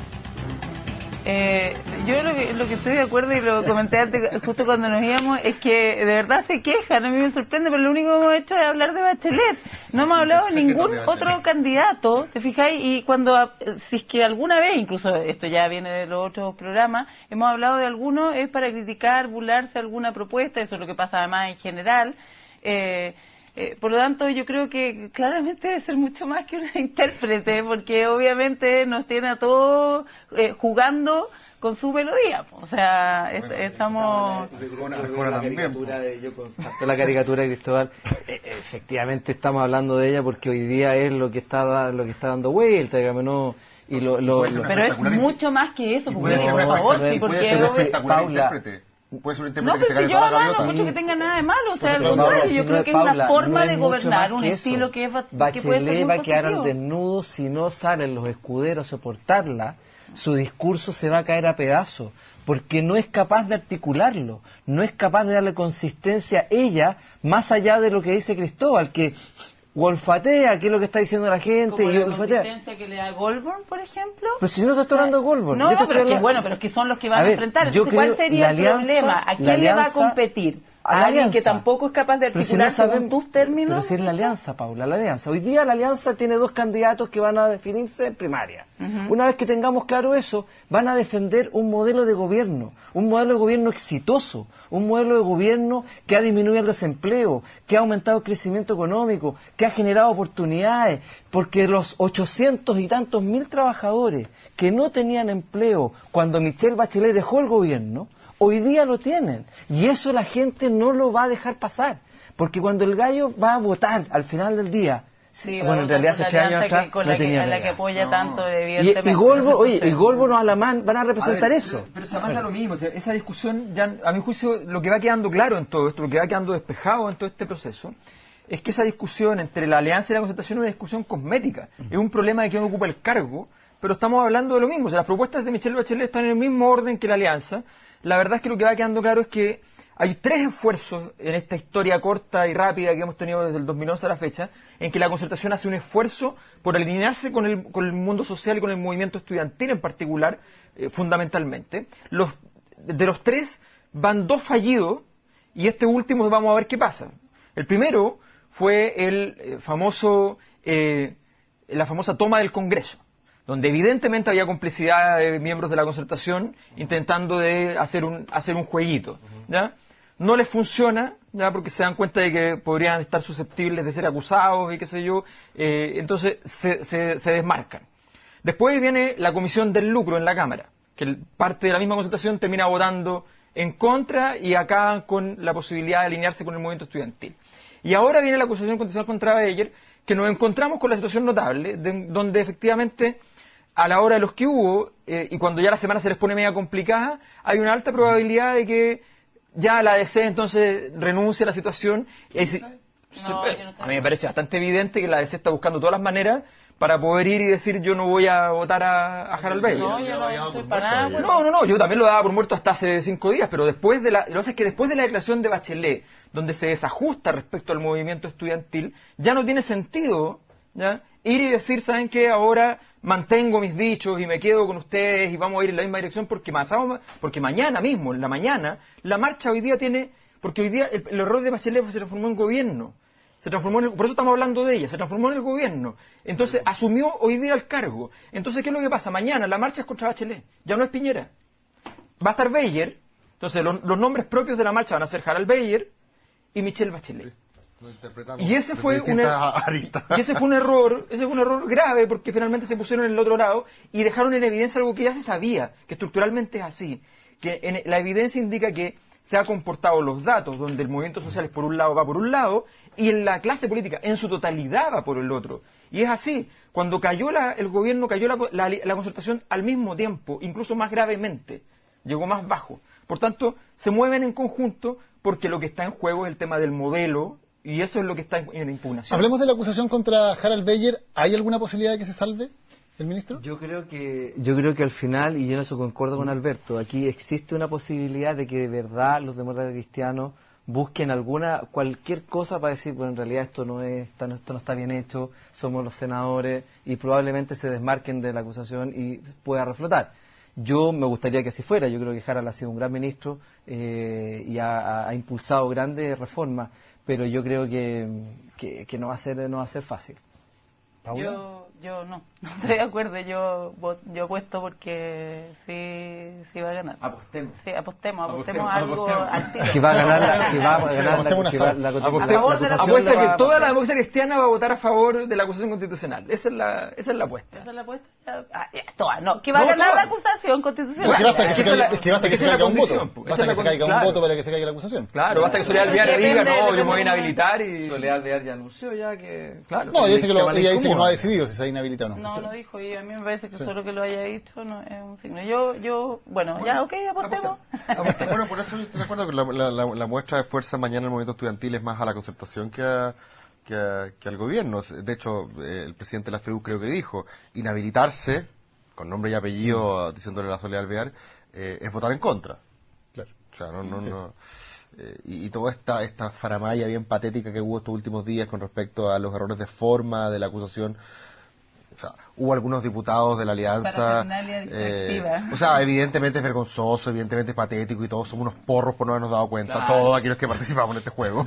Yo lo que estoy de acuerdo, y lo comenté antes, justo cuando nos íbamos, es que de verdad se quejan. A mí me sorprende, pero lo único que hemos hecho es hablar de Bachelet. No hemos hablado de ningún otro candidato, ¿te fijáis? Y cuando, si es que alguna vez, incluso esto ya viene de los otros programas, hemos hablado de alguno, es para criticar, burlarse alguna propuesta, eso es lo que pasa además en general. Por lo tanto, yo creo que claramente debe ser mucho más que una intérprete, porque obviamente nos tiene a todos jugando con su melodía. O sea, estamos... Yo comparto la caricatura de Cristóbal. Efectivamente estamos hablando de ella porque hoy día es lo que está dando vuelta, digamos, ¿no? Pero es mucho más que eso, porque por favor, puede ser un espectacular intérprete. Puede ser un intérprete que se gane toda la gaviota. No encuentro que tenga nada de malo, o sea, al contrario, yo creo que es una forma de gobernar, un estilo que puede ser Bachelet va a quedar al desnudo si no salen los escuderos a soportarla, su discurso se va a caer a pedazos, porque no es capaz de articularlo, no es capaz de darle consistencia a ella, más allá de lo que dice Cristóbal, que olfatea qué es lo que está diciendo la gente. ¿Como la consistencia que le da Goldborn, por ejemplo? Pero si no te estoy hablando de Goldborn. No, pero es que son los que van a enfrentar. Entonces, ¿cuál sería el problema? ¿A quién le va a competir? ¿A alguien que tampoco es capaz de articular según tus términos? Pero si es la alianza, Paula, la alianza. Hoy día la alianza tiene dos candidatos que van a definirse en primaria. Una vez que tengamos claro eso, van a defender un modelo de gobierno exitoso, un modelo de gobierno que ha disminuido el desempleo, que ha aumentado el crecimiento económico, que ha generado oportunidades, porque los 800 y tantos mil trabajadores que no tenían empleo cuando Michelle Bachelet dejó el gobierno, hoy día lo tienen, y eso la gente no lo va a dejar pasar, porque cuando el gallo va a votar al final del día, bueno, en realidad hace 8 años atrás no tenía la que apoya tanto, y Goldborn o Alamán van a representar eso. Pero se manda lo mismo, o sea, esa discusión, ya, a mi juicio, lo que va quedando claro en todo esto, lo que va quedando despejado en todo este proceso, es que esa discusión entre la alianza y la concertación es una discusión cosmética, es un problema de quién ocupa el cargo, pero estamos hablando de lo mismo, o sea, las propuestas de Michelle Bachelet están en el mismo orden que la alianza. La verdad es que lo que va quedando claro es que hay 3 esfuerzos en esta historia corta y rápida que hemos tenido desde el 2011 a la fecha, en que la concertación hace un esfuerzo por alinearse con el mundo social y con el movimiento estudiantil en particular, fundamentalmente. De los 3 van 2 fallidos y este último vamos a ver qué pasa. El primero fue la famosa toma del Congreso, donde evidentemente había complicidad de miembros de la concertación intentando de hacer un jueguito, ¿ya? No les funciona, ¿ya? Porque se dan cuenta de que podrían estar susceptibles de ser acusados y qué sé yo, entonces se desmarcan. Después viene la comisión del lucro en la Cámara, que parte de la misma concertación termina votando en contra y acaban con la posibilidad de alinearse con el movimiento estudiantil. Y ahora viene la acusación constitucional contra Bayer, que nos encontramos con la situación notable, donde efectivamente a la hora de los que hubo, y cuando ya la semana se les pone media complicada, hay una alta probabilidad de que ya la DC entonces renuncie a la situación. A mí me parece bastante evidente que la DC está buscando todas las maneras para poder ir y decir yo no voy a votar a Harald Beyer. No, yo no estoy para nada. No, yo también lo daba por muerto hasta hace 5 días, pero después lo que pasa es que después de la declaración de Bachelet, donde se desajusta respecto al movimiento estudiantil, ya no tiene sentido, ¿ya?, ir y decir, ¿saben qué? Ahora mantengo mis dichos y me quedo con ustedes y vamos a ir en la misma dirección porque mañana mismo, en la mañana, la marcha hoy día porque hoy día el error de Bachelet se transformó en gobierno. Por eso estamos hablando de ella, se transformó en el gobierno. Entonces asumió hoy día el cargo. Entonces, ¿qué es lo que pasa? Mañana la marcha es contra Bachelet, ya no es Piñera. Va a estar Beyer, entonces los nombres propios de la marcha van a ser Harald Beyer y Michelle Bachelet. Y ese fue un error grave porque finalmente se pusieron en el otro lado y dejaron en evidencia algo que ya se sabía, que estructuralmente es así, que la evidencia indica que se ha comportado los datos donde el movimiento social por un lado va por un lado y en la clase política en su totalidad va por el otro. Y es así, cuando cayó el gobierno, cayó la concertación al mismo tiempo, incluso más gravemente, llegó más bajo. Por tanto, se mueven en conjunto porque lo que está en juego es el tema del modelo y eso es lo que está en impugnación. Hablemos de la acusación contra Harald Beyer. ¿Hay alguna posibilidad de que se salve el ministro? Yo creo que al final, y yo en eso concuerdo con Alberto, aquí existe una posibilidad de que de verdad los demócratas cristianos busquen cualquier cosa para decir, bueno, en realidad esto no está bien hecho, somos los senadores, y probablemente se desmarquen de la acusación y pueda reflotar. Yo me gustaría que así fuera. Yo creo que Harald ha sido un gran ministro y ha impulsado grandes reformas, pero yo creo que no va a ser fácil. ¿Paula? Yo no estoy de acuerdo. Yo apuesto porque sí va a ganar. Apostemos. Sí, apostemos algo al tiro. Que va a ganar la apuesta que toda la democracia cristiana va a votar a favor de la acusación constitucional. Esa es la apuesta. ¿Esa es la apuesta? Que va a ganar la acusación constitucional. Basta que se caiga un voto. Basta que se caiga un voto para que se caiga la acusación. Claro, basta que Soledad Alvear diga, no, yo me voy a inhabilitar y... Soledad Alvear ya anunció ya que... Claro. No, ella dice que no ha decidido si se ha inhabilitado o no. No lo dijo, y a mí me parece que solo que lo haya dicho no es un signo. Apostemos. Bueno, por eso yo estoy de acuerdo que la muestra de fuerza mañana en el movimiento estudiantil es más a la concertación que al gobierno. De hecho, el presidente de la FEU creo que dijo, inhabilitarse, con nombre y apellido, diciéndole a la Soledad Alvear, es votar en contra. Claro. O sea, no. Y toda esta faramalla bien patética que hubo estos últimos días con respecto a los errores de forma de la acusación. O sea, hubo algunos diputados de la alianza, evidentemente es vergonzoso, evidentemente es patético y todos somos unos porros por no habernos dado cuenta, claro. Todos aquellos que participamos en este juego,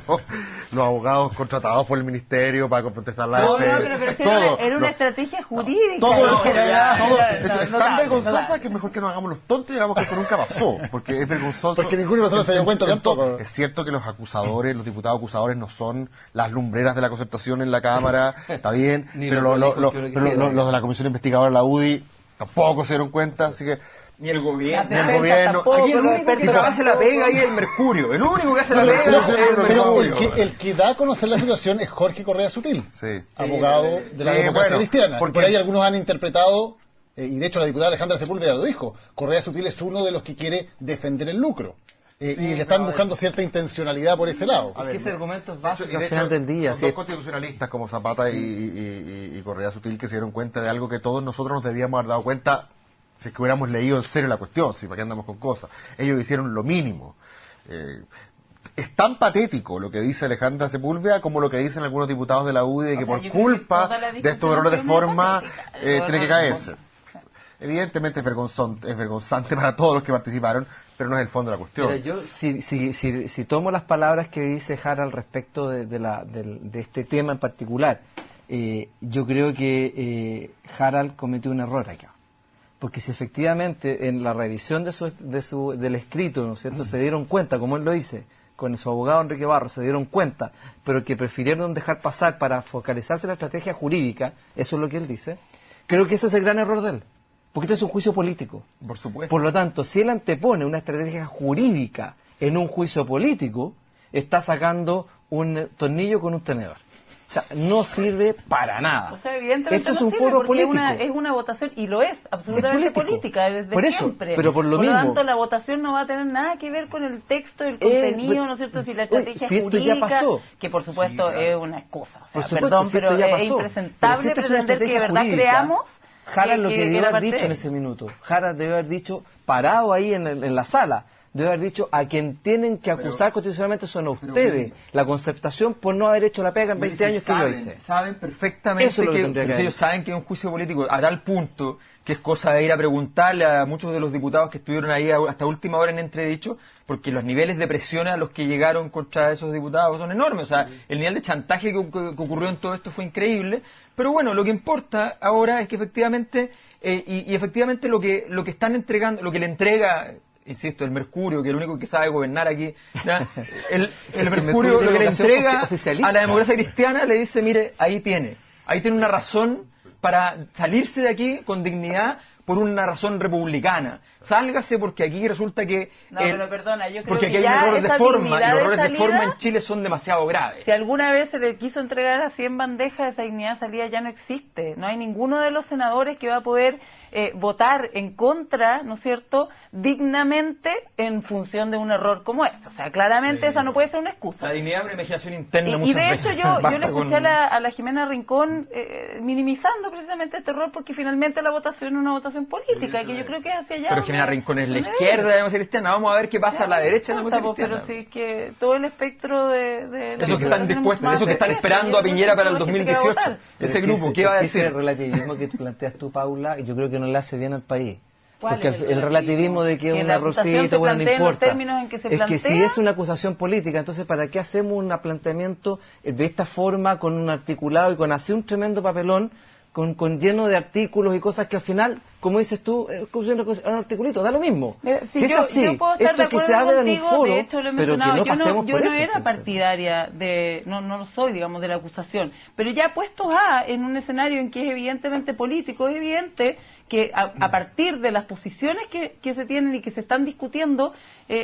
los abogados contratados por el ministerio para contestar la era una estrategia jurídica. Es tan vergonzosa que es mejor que no hagamos los tontos y hagamos que esto nunca pasó, porque es vergonzoso. Porque ninguna persona se dio cuenta tampoco. Es cierto que los diputados acusadores no son las lumbreras de la concertación en la Cámara, está bien, pero los de la Comisión Investigadora de la UDI tampoco se dieron cuenta, así que... Ni el gobierno. Tampoco, aquí el único que hace la pega ahí es el Mercurio. El único que hace la pega es el Mercurio. El que da a conocer la situación es Jorge Correa Sutil, abogado de la democracia cristiana. Porque por ahí algunos han interpretado, y de hecho la diputada Alejandra Sepúlveda lo dijo, Correa Sutil es uno de los que quiere defender el lucro. Y le están buscando cierta intencionalidad por ese lado. Es que ese argumento es básico al final del día. Son dos constitucionalistas como Zapata y Correa Sutil que se dieron cuenta de algo que todos nosotros nos debíamos haber dado cuenta si es que hubiéramos leído en serio la cuestión, si para qué andamos con cosas. Ellos hicieron lo mínimo. Es tan patético lo que dice Alejandra Sepúlveda como lo que dicen algunos diputados de la UDI de que por culpa de estos errores de forma tiene que caerse. Evidentemente es vergonzante para todos los que participaron, pero no es el fondo de la cuestión. Mira, yo si tomo las palabras que dice Harald respecto de este tema en particular, yo creo que Harald cometió un error acá. Porque si efectivamente en la revisión del escrito, ¿no es cierto?, se dieron cuenta, como él lo dice, con su abogado Enrique Barros, se dieron cuenta, pero que prefirieron dejar pasar para focalizarse en la estrategia jurídica, eso es lo que él dice, creo que ese es el gran error de él. Porque esto es un juicio político. Por supuesto. Por lo tanto, si él antepone una estrategia jurídica en un juicio político, está sacando un tornillo con un tenedor. sea, no sirve para nada. O sea, evidentemente Esto es no un sirve foro porque político. Es una votación, y lo es, absolutamente Es político. política, desde Por eso, siempre. pero por lo mismo. tanto, la votación no va a tener nada que ver con el texto, el contenido, ¿no es cierto? Si la estrategia si esto jurídica, ya pasó. que por supuesto es una excusa. O sea, Por supuesto, perdón, si esto pero ya es pasó. impresentable Pero si esta es una pretender que de estrategia verdad jurídica, creamos Jara lo que debió era haber parte dicho en de. ese minuto, Jara debió haber dicho, parado ahí en la sala, debe haber dicho, a quien tienen que acusar constitucionalmente son a ustedes, la concertación por no haber hecho la pega en 20 años que yo hice. Saben perfectamente Eso es lo que tendría que haber ellos dicho. saben que es un juicio político a tal punto que es cosa de ir a preguntarle a muchos de los diputados que estuvieron ahí hasta última hora en entredicho, porque los niveles de presión a los que llegaron contra esos diputados son enormes. O sea, el nivel de chantaje que ocurrió en todo esto fue increíble. Pero bueno, lo que importa ahora es que efectivamente, y efectivamente lo que están entregando, lo que le entrega, insisto, el Mercurio, que es el único que sabe gobernar aquí, ¿ya? el Mercurio lo que le entrega a la democracia cristiana, le dice, mire, ahí tiene una razón para salirse de aquí con dignidad por una razón republicana. Sálgase porque aquí resulta que... No, pero perdona, yo creo porque aquí que hay ya errores de esa forma, y dignidad los de errores de salida, forma en Chile son demasiado graves. Si alguna vez se le quiso entregar así en bandeja, esa dignidad de salida ya no existe. No hay ninguno de los senadores que va a poder votar en contra, ¿no es cierto?, dignamente en función de un error como este. O sea, claramente esa no puede ser una excusa. La dignidad es una imaginación interna Y muchas de veces. hecho yo Basta le escuché con- a la Jimena Rincón minimizando precisamente este error porque finalmente la votación es una votación política, que yo creo que es hacia allá. Pero donde- Jimena Rincón es la donde izquierda de debe. la democracia cristiana. Vamos a ver qué pasa a la derecha de la democracia Pero cristiana. sí que todo el espectro de Esos que están dispuestos, esos que están esperando a Piñera para el 2018. Ese grupo, ¿qué va a decir? Ese relativismo que planteas tú, Paula, yo creo que no le hace bien al país. ¿Cuál Porque es el relativismo de que es Que un la acusación arrocito, se bueno, no plantea en los importa. términos en que se Es que si plantea. es una acusación política, entonces ¿para qué hacemos un planteamiento de esta forma, con un articulado y con así un tremendo papelón, con lleno de artículos y cosas que al final, como dices tú, un articulito, da lo mismo. Mira, Si es así, yo puedo estar esto de que se acuerdo habla en un contigo, foro, de hecho lo he pero que mencionado, no pasemos yo por no eso. era entonces. partidaria no lo soy, digamos, de la acusación, pero ya puestos en un escenario en que es evidentemente político, es evidente que a partir de las posiciones que se tienen y que se están discutiendo,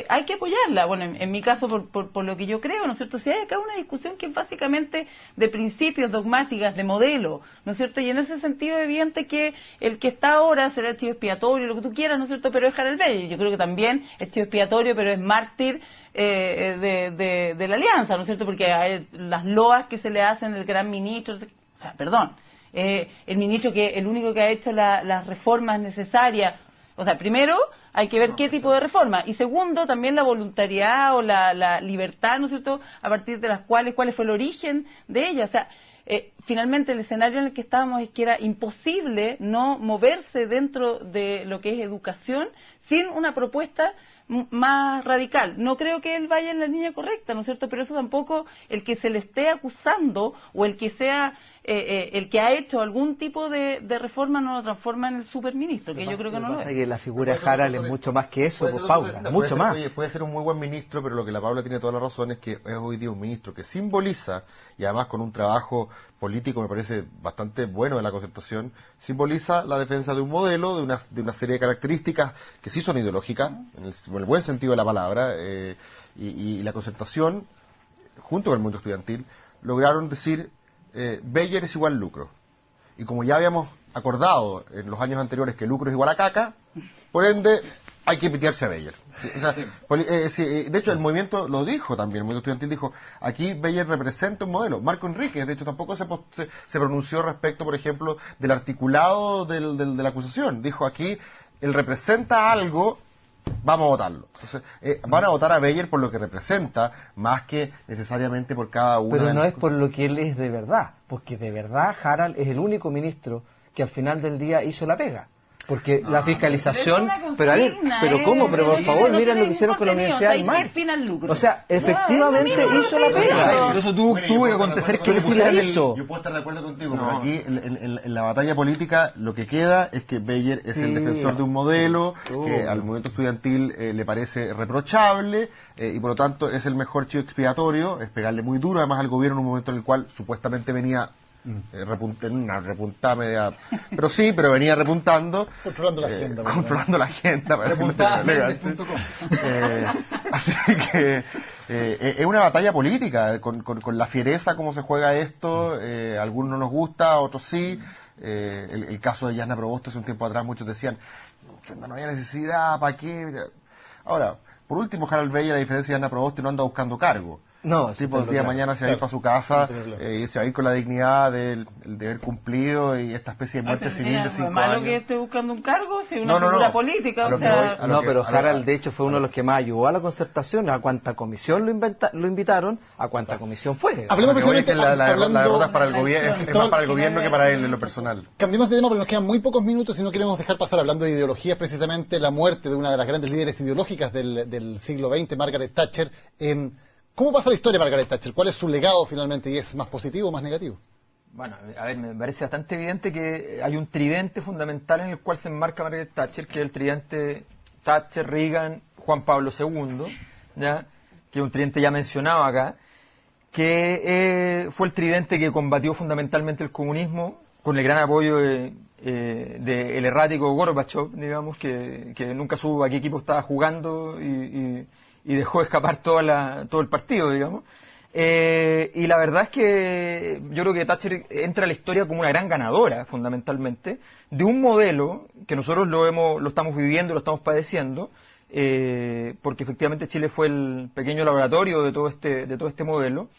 hay que apoyarla. Bueno, en mi caso, por lo que yo creo, ¿no es cierto? Si hay acá una discusión que es básicamente de principios, dogmáticas, de modelo, ¿no es cierto? Y en ese sentido es evidente que el que está ahora será el chivo expiatorio, lo que tú quieras, ¿no es cierto? Pero es Harald Beyer. Yo creo que también es chivo expiatorio, pero es mártir de la alianza, ¿no es cierto? Porque hay las loas que se le hacen del gran ministro, o sea, perdón. El ministro el único que ha hecho las reformas necesarias. O sea, primero hay que ver qué tipo de reforma, y segundo también la voluntariedad o la libertad, ¿no es cierto?, a partir de las cuál fue el origen de ella. O sea, finalmente el escenario en el que estábamos es que era imposible no moverse dentro de lo que es educación sin una propuesta más radical. No creo que él vaya en la línea correcta, ¿no es cierto? Pero eso tampoco, el que se le esté acusando o el que sea el que ha hecho algún tipo de reforma no lo transforma en el superministro, que yo creo que no lo Pasa es. que la figura de Harald es mucho más que eso, pues, Paula, mucho más. Oye, puede ser un muy buen ministro, pero lo que la Paula tiene toda la razón es que es hoy día un ministro que simboliza, y además con un trabajo político me parece bastante bueno de la concertación, simboliza la defensa de un modelo, de una serie de características que sí son ideológicas, en el buen sentido de la palabra, y la concertación, junto con el mundo estudiantil, lograron decir Beyer es igual lucro. Y como ya habíamos acordado en los años anteriores que lucro es igual a caca, por ende hay que pitearse a Beyer. Sí, o sea, de hecho el movimiento lo dijo también, el movimiento estudiantil dijo, aquí Beyer representa un modelo. Marco Enríquez, de hecho, tampoco se pronunció respecto, por ejemplo, del articulado de la acusación. Dijo, aquí él representa algo, vamos a votarlo. Entonces, van a votar a Beyer por lo que representa, más que necesariamente por cada una. Pero de no las es por lo que él es de verdad, porque de verdad Harald es el único ministro que al final del día hizo la pega. Porque la fiscalización, pero a ver, pero ¿cómo? Pero por favor, miren lo que hicieron con la Universidad del Mar. O sea, efectivamente hizo la pega. Pero eso tuvo que acontecer que Pero si la hizo. Yo puedo estar de acuerdo contigo, pero aquí en la batalla política lo que queda es que Beyer es el defensor de un modelo que al movimiento estudiantil le parece reprochable y por lo tanto es el mejor chivo expiatorio, es pegarle muy duro además al gobierno en un momento en el cual supuestamente venía Una repuntada media... Pero sí, pero venía repuntando. Controlando la agenda. Controlando la agenda, para decirlo elegante. Así que es una batalla política, con la fiereza como se juega esto. A algunos no nos gusta, a otros sí. El caso de Yasna Proboste hace un tiempo atrás, muchos decían que no había necesidad, ¿para qué? Ahora, por último, Harald Beyer, a diferencia de Yasna Proboste, no anda buscando cargo. No, el tipo el día de mañana se va a ir para su casa y se va a ir con la dignidad del deber cumplido y esta especie de muerte civil de 5 años. ¿No es malo que esté buscando un cargo? Si es una figura política, o sea... pero Harald, de hecho, fue uno de los que más ayudó a la concertación, a cuánta comisión lo invitaron, a cuánta comisión fue. Hablemos precisamente... La derrota es para el gobierno, es más para el gobierno que para él en lo personal. Cambiemos de tema porque nos quedan muy pocos minutos y no queremos dejar pasar, hablando de ideologías, precisamente la muerte de una de las grandes líderes ideológicas del siglo XX, Margaret Thatcher. ¿Cómo pasa la historia de Margaret Thatcher? ¿Cuál es su legado finalmente? ¿Y es más positivo o más negativo? Bueno, a ver, me parece bastante evidente que hay un tridente fundamental en el cual se enmarca Margaret Thatcher, que es el tridente Thatcher, Reagan, Juan Pablo II, ¿ya? Que es un tridente ya mencionado acá, que fue el tridente que combatió fundamentalmente el comunismo con el gran apoyo del errático Gorbachev, digamos, que nunca supo a qué equipo estaba jugando y dejó escapar todo el partido, digamos. Y la verdad es que yo creo que Thatcher entra a la historia como una gran ganadora, fundamentalmente, de un modelo que nosotros lo estamos viviendo, lo estamos padeciendo, porque efectivamente Chile fue el pequeño laboratorio de todo este modelo,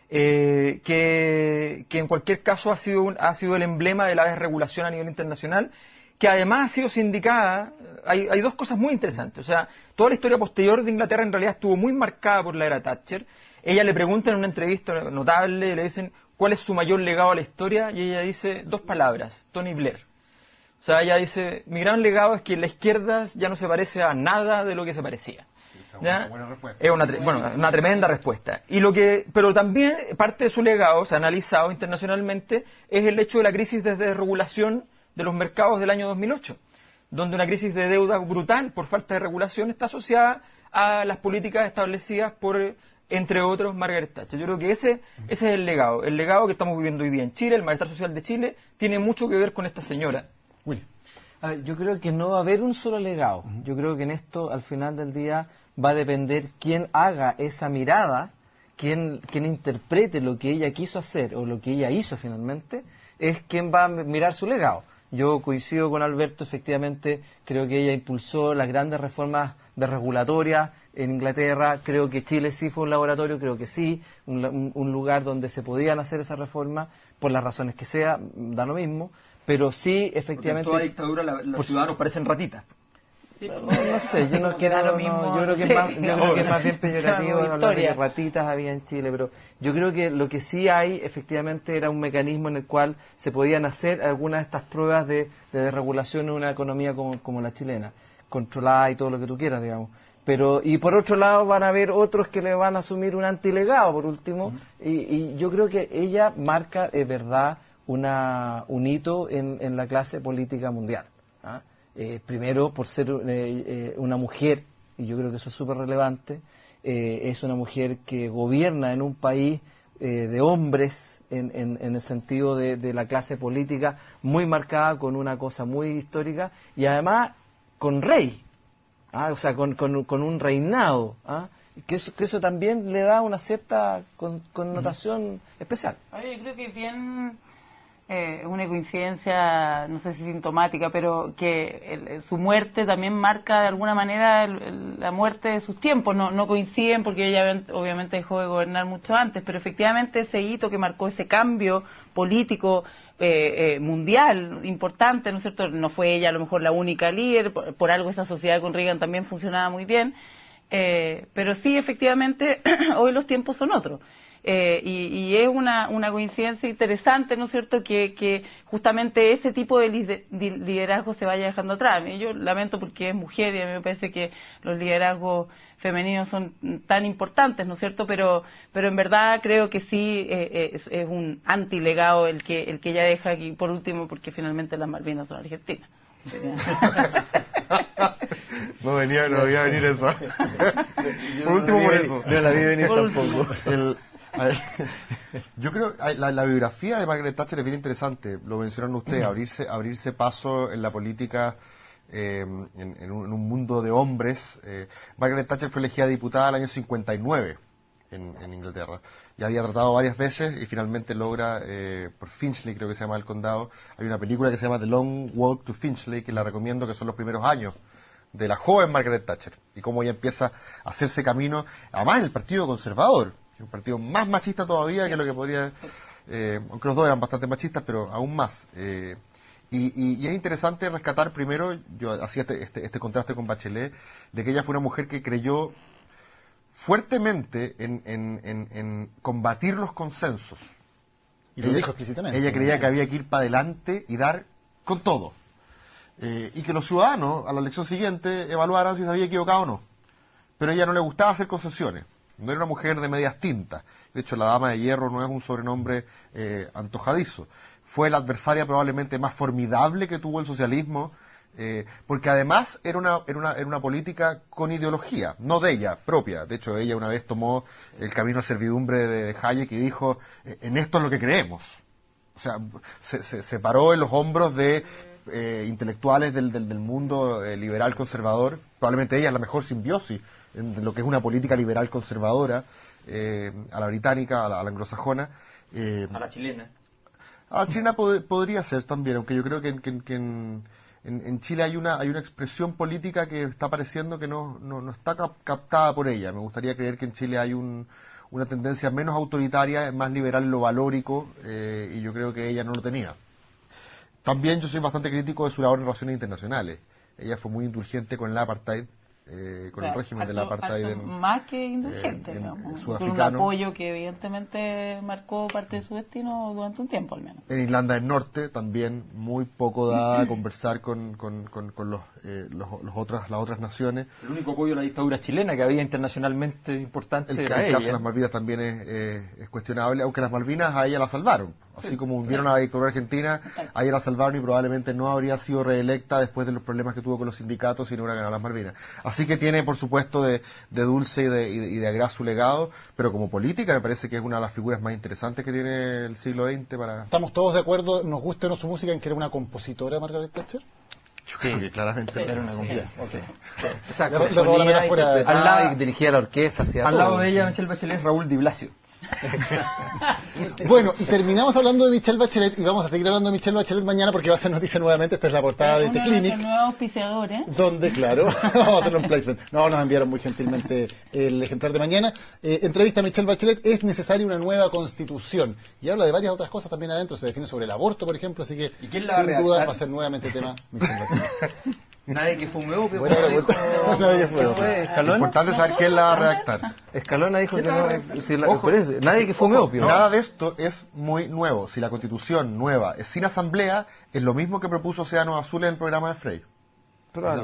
que en cualquier caso ha sido el emblema de la desregulación a nivel internacional, que además ha sido sindicada. Hay dos cosas muy interesantes. O sea, toda la historia posterior de Inglaterra en realidad estuvo muy marcada por la era Thatcher. Ella le preguntan en una entrevista notable, le dicen cuál es su mayor legado a la historia, y ella dice 2 palabras: Tony Blair. O sea, ella dice, mi gran legado es que la izquierda ya no se parece a nada de lo que se parecía. ¿Ya? Es una tremenda respuesta. Pero también parte de su legado, se ha analizado internacionalmente, es el hecho de la crisis de desregulación de los mercados del año 2008, donde una crisis de deuda brutal por falta de regulación está asociada a las políticas establecidas por, entre otros, Margaret Thatcher. Yo creo que ese es el legado que estamos viviendo hoy día en Chile. El malestar social de Chile tiene mucho que ver con esta señora. Willy. A ver, yo creo que no va a haber un solo legado. Yo creo que en esto, al final del día, va a depender quién haga esa mirada, quién interprete lo que ella quiso hacer o lo que ella hizo finalmente, es quien va a mirar su legado. Yo coincido con Alberto, efectivamente, creo que ella impulsó las grandes reformas desregulatorias en Inglaterra. Creo que Chile sí fue un laboratorio, creo que sí, un lugar donde se podían hacer esas reformas, por las razones que sea, da lo mismo, pero sí, efectivamente... Porque en toda dictadura los ciudadanos parecen ratitas. No sé, yo no quiero, yo creo que es más bien peyorativo hablar de que ratitas había en Chile, pero yo creo que lo que sí hay efectivamente era un mecanismo en el cual se podían hacer algunas de estas pruebas de desregulación en una economía como la chilena, controlada y todo lo que tú quieras, digamos. Pero, y por otro lado van a haber otros que le van a asumir un antilegado, por último, y yo creo que ella marca, de verdad, un hito en la clase política mundial, ¿ah? Primero por ser una mujer, y yo creo que eso es súper relevante, es una mujer que gobierna en un país de hombres en el sentido de la clase política muy marcada, con una cosa muy histórica, y además con rey, o sea, con un reinado, que eso también le da una cierta connotación especial. Yo creo que es bien... una coincidencia, no sé si sintomática, pero que su muerte también marca de alguna manera la muerte de sus tiempos. No coinciden porque ella obviamente dejó de gobernar mucho antes, pero efectivamente ese hito que marcó ese cambio político mundial importante, ¿no es cierto? No fue ella a lo mejor la única líder, por algo esa sociedad con Reagan también funcionaba muy bien, pero sí, efectivamente, hoy los tiempos son otros. Y es una coincidencia interesante, ¿no es cierto?, que justamente ese tipo de liderazgo se vaya dejando atrás. Yo lamento porque es mujer y a mí me parece que los liderazgos femeninos son tan importantes, ¿no es cierto?, pero en verdad creo que sí es un antilegado el que ella deja aquí, por último, porque finalmente las Malvinas son argentinas. No veía venir eso. Por último, por eso. No la vi venir tampoco. A A ver, yo creo que la biografía de Margaret Thatcher es bien interesante. Lo mencionaron ustedes, abrirse paso en la política en un mundo de hombres. Margaret Thatcher fue elegida diputada el año 59 en Inglaterra. Ya había tratado varias veces y finalmente logra, por Finchley creo que se llama el condado, hay una película que se llama The Long Walk to Finchley, que la recomiendo, que son los primeros años de la joven Margaret Thatcher y cómo ella empieza a hacerse camino, además en el Partido Conservador, un partido más machista todavía que lo que podría, aunque los dos eran bastante machistas, pero aún más. Y es interesante rescatar primero, yo hacía este contraste con Bachelet, de que ella fue una mujer que creyó fuertemente en combatir los consensos. Y lo dijo explícitamente. Ella creía que había que ir para adelante y dar con todo. Y que los ciudadanos, a la elección siguiente, evaluaran si se había equivocado o no. Pero a ella no le gustaba hacer concesiones. No era una mujer de medias tintas. De hecho, la Dama de Hierro no es un sobrenombre antojadizo. Fue la adversaria probablemente más formidable que tuvo el socialismo, porque además era una política con ideología, no de ella propia. De hecho, ella una vez tomó el camino a servidumbre de Hayek y dijo, en esto es lo que creemos. O sea, se paró en los hombros de intelectuales del mundo liberal conservador. Probablemente ella es la mejor simbiosis en lo que es una política liberal conservadora, a la británica, a la anglosajona. A la chilena. A la chilena podría ser también, aunque yo creo que en Chile hay una expresión política que está apareciendo que no está captada por ella. Me gustaría creer que en Chile hay una tendencia menos autoritaria, más liberal en lo valórico, y yo creo que ella no lo tenía. También yo soy bastante crítico de su labor en relaciones internacionales. Ella fue muy indulgente con el apartheid, con el régimen del apartheid más que indulgente, digamos, con un apoyo que evidentemente marcó parte de su destino durante un tiempo al menos. En Irlanda del Norte también muy poco dada a conversar con las otras naciones. El único apoyo a la dictadura chilena que había internacionalmente importante era ella. El caso de las Malvinas también es cuestionable, aunque las Malvinas a ella la salvaron. Así como hundieron a la dictadura argentina, a ella la salvaron y probablemente no habría sido reelecta después de los problemas que tuvo con los sindicatos si no hubiera ganado las Malvinas. Así que tiene, por supuesto, de dulce y de agraz su legado, pero como política me parece que es una de las figuras más interesantes que tiene el siglo XX para... ¿Estamos todos de acuerdo, nos guste o no su música, en que era una compositora Margaret Thatcher? Yo creo que claramente era una compositora. Exacto. Al lado dirigía la orquesta, al lado de ella, Michelle Bachelet, Raúl Di Blasio. Bueno, y terminamos hablando de Michelle Bachelet y vamos a seguir hablando de Michelle Bachelet mañana porque va a ser noticia nuevamente. Esta es la portada de The Clinic, nuevo auspiciador, donde, claro, vamos a hacer un placement. No, nos enviaron muy gentilmente el ejemplar de mañana. Entrevista a Michelle Bachelet, es necesaria una nueva constitución, y habla de varias otras cosas también adentro. Se define sobre el aborto, por ejemplo, así que sin duda va a ser nuevamente tema Michelle Bachelet. Nadie que fume opio. Bueno, nadie fue opio. Es importante saber quién la va a redactar. Escalona dijo que no. Nadie que fume opio. Nada de esto es muy nuevo. Si la constitución nueva es sin asamblea, es lo mismo que propuso Océanos Azules en el programa de Frey.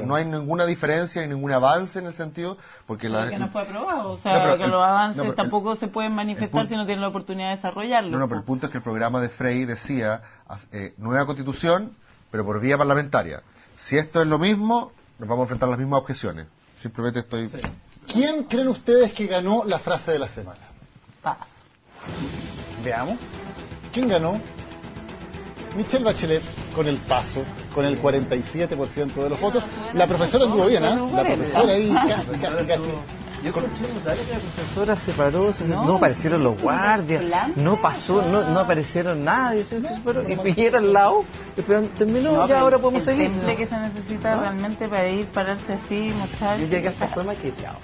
No hay ninguna diferencia ni ningún avance en el sentido porque no fue aprobado, o sea, que los avances tampoco se pueden manifestar si no tienen la oportunidad de desarrollarlo. Pero el punto es que el programa de Frey decía nueva constitución, pero por vía parlamentaria. Si esto es lo mismo, nos vamos a enfrentar a las mismas objeciones. Simplemente estoy... Sí. ¿Quién creen ustedes que ganó la frase de la semana? Paz. Veamos. ¿Quién ganó? Michelle Bachelet con el paso, con el 47% de los votos. La profesora anduvo bien, ¿eh? La profesora ahí casi. Yo escuché notar que la profesora se paró, no aparecieron los guardias, no pasó, no aparecieron nadie, y Piñera al lado, terminó, ya ahora podemos seguir. El temple que se necesita realmente para ir, pararse así, mostrar... Yo diría que hasta fue maqueteado.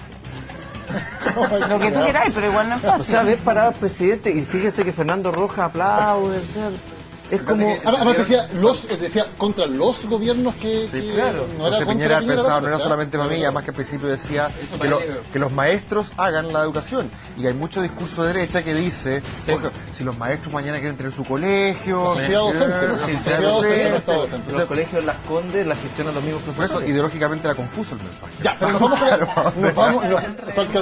Lo que tú quieras, pero igual no es fácil. O sea, ves parado al presidente y fíjese que Fernando Rojas aplaude, es como... Además decía contra los gobiernos que... Sí, claro. No era Piñera pensado, no era solamente para mí, además que al principio decía que los maestros hagan la educación. Y hay mucho discurso de derecha que dice, si los maestros mañana quieren tener su colegio... Los colegios Las Condes la gestionan los mismos profesores. Por eso ideológicamente era confuso el mensaje. Ya, pero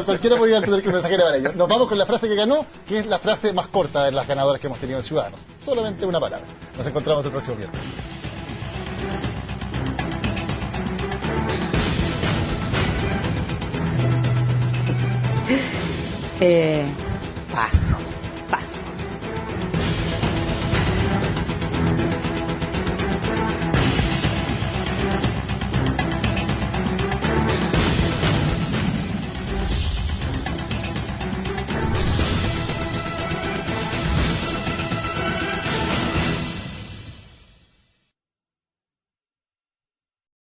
cualquiera podía entender que el mensaje era para ellos. Nos vamos con la frase que ganó, que es la frase más corta de las ganadoras que hemos tenido en Ciudadanos. Solamente una palabra. Nos encontramos el próximo viernes. Paso.